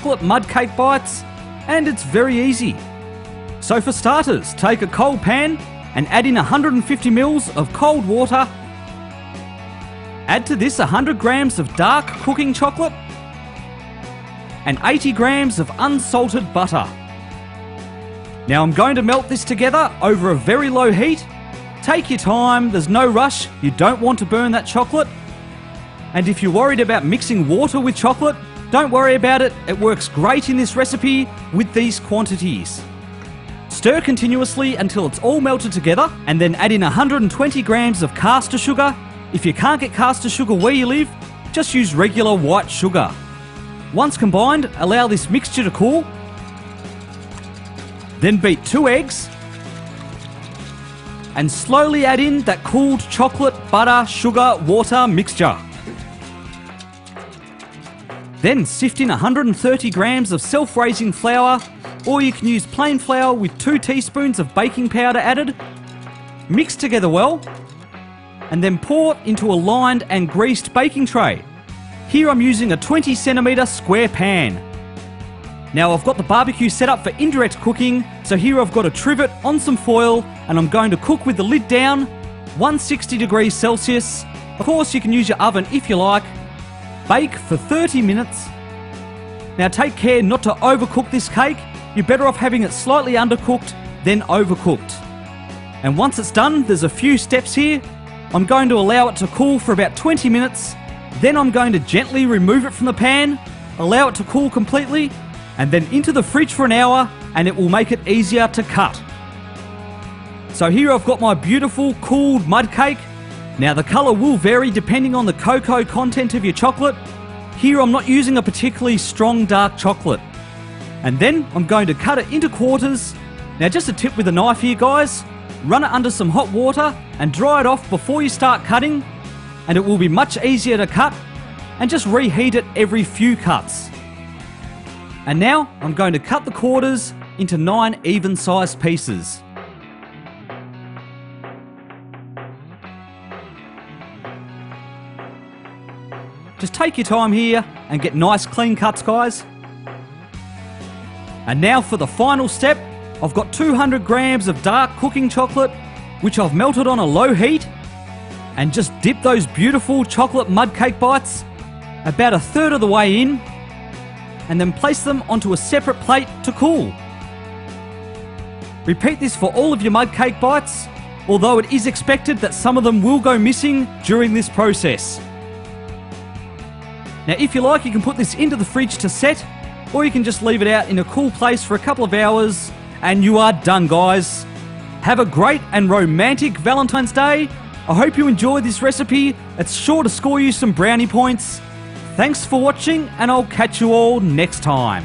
chocolate mud cake bites, and it's very easy. So for starters, take a cold pan and add in 150 ml of cold water. Add to this 100 grams of dark cooking chocolate and 80 grams of unsalted butter. Now I'm going to melt this together over a very low heat. Take your time, there's no rush, you don't want to burn that chocolate. And if you're worried about mixing water with chocolate, don't worry about it, it works great in this recipe with these quantities. Stir continuously until it's all melted together, and then add in 120 grams of caster sugar. If you can't get caster sugar where you live, just use regular white sugar. Once combined, allow this mixture to cool. Then beat 2 eggs and slowly add in that cooled chocolate, butter, sugar, water mixture. Then sift in 130 grams of self-raising flour, or you can use plain flour with 2 teaspoons of baking powder added. Mix together well, and then pour into a lined and greased baking tray. Here I'm using a 20 centimetre square pan. Now I've got the barbecue set up for indirect cooking, so here I've got a trivet on some foil, and I'm going to cook with the lid down, 160 degrees Celsius. Of course you can use your oven if you like. Bake for 30 minutes. Now take care not to overcook this cake. You're better off having it slightly undercooked than overcooked. And once it's done, there's a few steps here. I'm going to allow it to cool for about 20 minutes. Then I'm going to gently remove it from the pan, allow it to cool completely, and then into the fridge for an hour, and it will make it easier to cut. So here I've got my beautiful cooled mud cake. Now the colour will vary depending on the cocoa content of your chocolate. Here I'm not using a particularly strong dark chocolate. And then I'm going to cut it into quarters. Now just a tip with a knife here guys, run it under some hot water and dry it off before you start cutting, and it will be much easier to cut, and just reheat it every few cuts. And now I'm going to cut the quarters into 9 even-sized pieces. Just take your time here and get nice clean cuts guys. And now for the final step, I've got 200 grams of dark cooking chocolate, which I've melted on a low heat, and just dip those beautiful chocolate mud cake bites about a third of the way in, and then place them onto a separate plate to cool. Repeat this for all of your mud cake bites, although it is expected that some of them will go missing during this process. Now if you like, you can put this into the fridge to set, or you can just leave it out in a cool place for a couple of hours, and you are done guys. Have a great and romantic Valentine's Day. I hope you enjoyed this recipe. It's sure to score you some brownie points. Thanks for watching, and I'll catch you all next time.